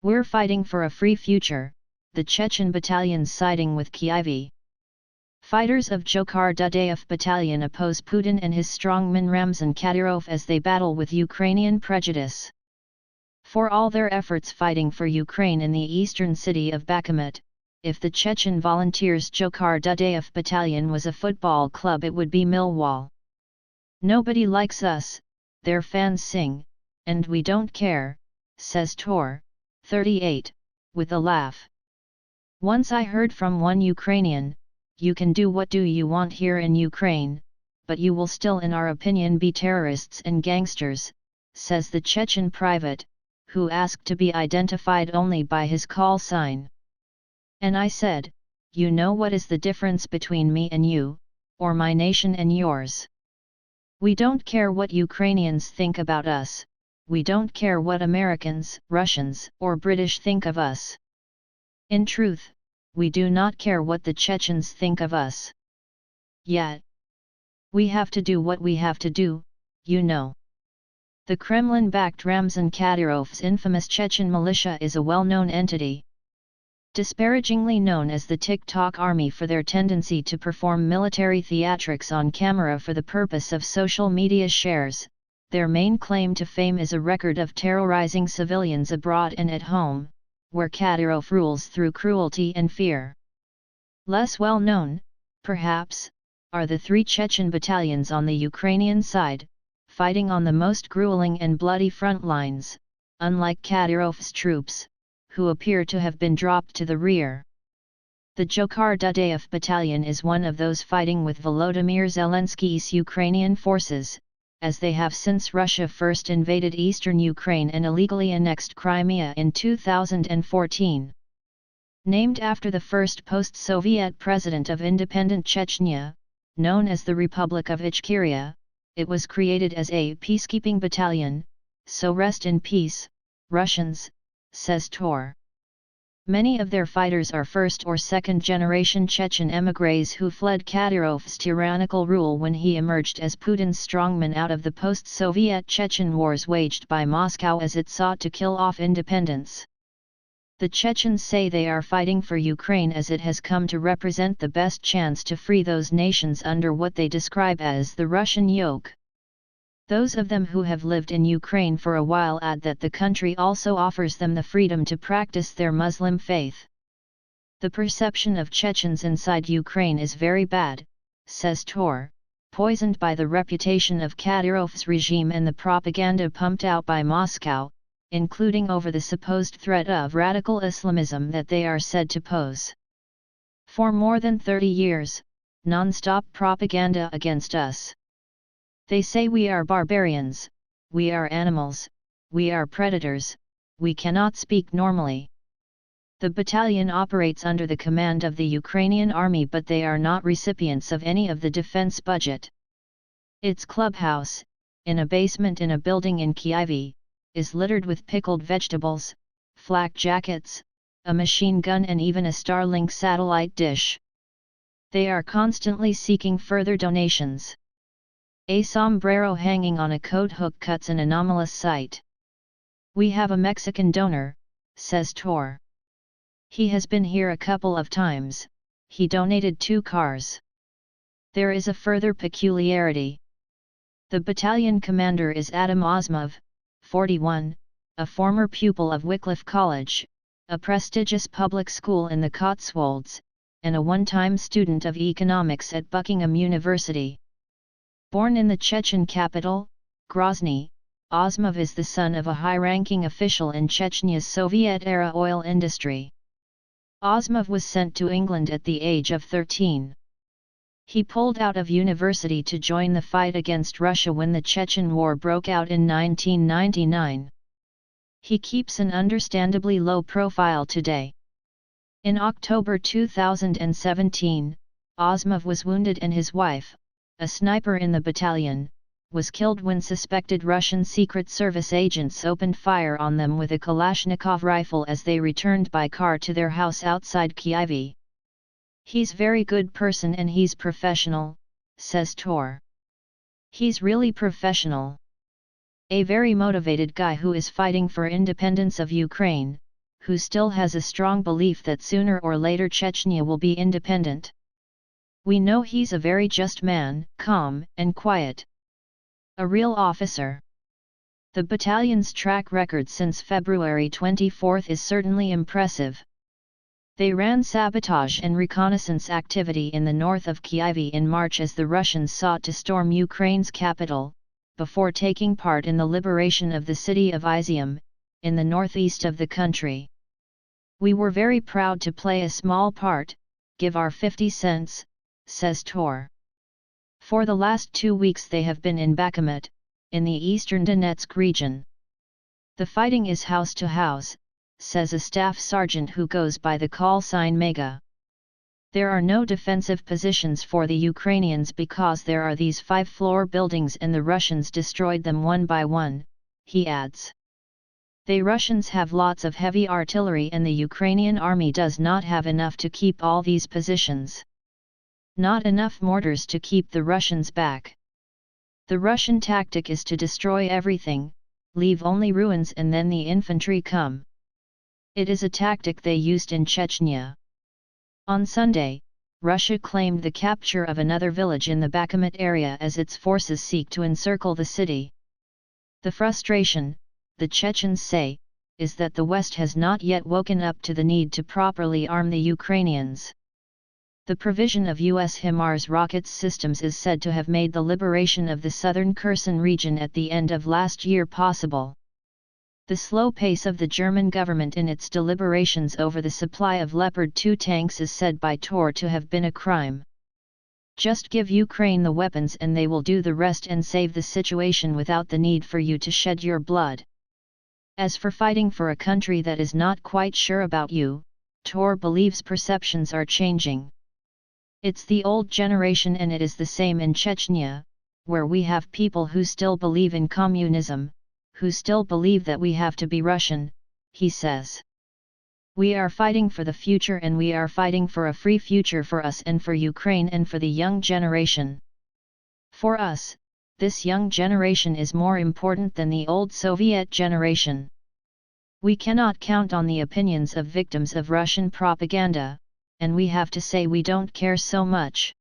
We're fighting for a free future, the Chechen battalions siding with Kyiv. Fighters of Jokhar Dudayev battalion oppose Putin and his strongman Ramzan Kadyrov as they battle with Ukrainian prejudice. For all their efforts fighting for Ukraine in the eastern city of Bakhmut, if the Chechen volunteers' Jokhar Dudayev battalion was a football club, it would be Millwall. Nobody likes us, their fans sing, and we don't care, says Tor, 38, with a laugh. Once I heard from one Ukrainian, "You can do what do you want here in Ukraine, but you will still in our opinion be terrorists and gangsters," says the Chechen private, who asked to be identified only by his call sign. And I said, "You know what is the difference between me and you, or my nation and yours? We don't care what Ukrainians think about us, we don't care what Americans, Russians, or British think of us. In truth, we do not care what the Chechens think of us. Yet, we have to do what we have to do, you know." The Kremlin-backed Ramzan Kadyrov's infamous Chechen militia is a well-known entity. Disparagingly known as the TikTok army for their tendency to perform military theatrics on camera for the purpose of social media shares, their main claim to fame is a record of terrorizing civilians abroad and at home, where Kadyrov rules through cruelty and fear. Less well known, perhaps, are the 3 Chechen battalions on the Ukrainian side, fighting on the most grueling and bloody front lines, unlike Kadyrov's troops, who appear to have been dropped to the rear. The Jokhar Dudayev battalion is one of those fighting with Volodymyr Zelensky's Ukrainian forces, as they have since Russia first invaded eastern Ukraine and illegally annexed Crimea in 2014. Named after the first post-Soviet president of independent Chechnya, known as the Republic of Ichkeria, it was created as a peacekeeping battalion, so rest in peace, Russians, says Tor. Many of their fighters are first or second generation Chechen émigrés who fled Kadyrov's tyrannical rule when he emerged as Putin's strongman out of the post-Soviet Chechen wars waged by Moscow as it sought to kill off independence. The Chechens say they are fighting for Ukraine as it has come to represent the best chance to free those nations under what they describe as the Russian yoke. Those of them who have lived in Ukraine for a while add that the country also offers them the freedom to practice their Muslim faith. The perception of Chechens inside Ukraine is very bad, says Tor, poisoned by the reputation of Kadyrov's regime and the propaganda pumped out by Moscow, including over the supposed threat of radical Islamism that they are said to pose. For more than 30 years, non-stop propaganda against us. They say we are barbarians, we are animals, we are predators, we cannot speak normally. The battalion operates under the command of the Ukrainian army, but they are not recipients of any of the defense budget. Its clubhouse, in a basement in a building in Kyiv, is littered with pickled vegetables, flak jackets, a machine gun and even a Starlink satellite dish. They are constantly seeking further donations. A sombrero hanging on a coat hook cuts an anomalous sight. "We have a Mexican donor," says Tor. "He has been here a couple of times, he donated 2 cars. There is a further peculiarity. The battalion commander is Adam Osmov, 41, a former pupil of Wycliffe College, a prestigious public school in the Cotswolds, and a one-time student of economics at Buckingham University. Born in the Chechen capital, Grozny, Osmov is the son of a high-ranking official in Chechnya's Soviet-era oil industry. Osmov was sent to England at the age of 13. He pulled out of university to join the fight against Russia when the Chechen War broke out in 1999. He keeps an understandably low profile today. In October 2017, Osmov was wounded and his wife, a sniper in the battalion, was killed when suspected Russian Secret Service agents opened fire on them with a Kalashnikov rifle as they returned by car to their house outside Kyiv. "He's very good person and he's professional," says Tor. "He's really professional. A very motivated guy who is fighting for independence of Ukraine," who still has a strong belief that sooner or later Chechnya will be independent. We know he's a very just man, calm and quiet. A real officer. The battalion's track record since February 24 is certainly impressive. They ran sabotage and reconnaissance activity in the north of Kyiv in March as the Russians sought to storm Ukraine's capital, before taking part in the liberation of the city of Izium, in the northeast of the country. We were very proud to play a small part, give our 50 cents, says Tor. For the last 2 weeks they have been in Bakhmut, in the eastern Donetsk region. The fighting is house to house, says a staff sergeant who goes by the call sign Mega. There are no defensive positions for the Ukrainians because there are these 5-floor buildings and the Russians destroyed them one by one, he adds. The Russians have lots of heavy artillery and the Ukrainian army does not have enough to keep all these positions. Not enough mortars to keep the Russians back. The Russian tactic is to destroy everything, leave only ruins and then the infantry come. It is a tactic they used in Chechnya. On Sunday, Russia claimed the capture of another village in the Bakhmut area as its forces seek to encircle the city. The frustration, the Chechens say, is that the West has not yet woken up to the need to properly arm the Ukrainians. The provision of U.S. HIMARS rocket systems is said to have made the liberation of the southern Kherson region at the end of last year possible. The slow pace of the German government in its deliberations over the supply of Leopard 2 tanks is said by Tor to have been a crime. Just give Ukraine the weapons and they will do the rest and save the situation without the need for you to shed your blood. As for fighting for a country that is not quite sure about you, Tor believes perceptions are changing. It's the old generation and it is the same in Chechnya, where we have people who still believe in communism, who still believe that we have to be Russian, he says. We are fighting for the future and we are fighting for a free future for us and for Ukraine and for the young generation. For us, this young generation is more important than the old Soviet generation. We cannot count on the opinions of victims of Russian propaganda, and we have to say we don't care so much.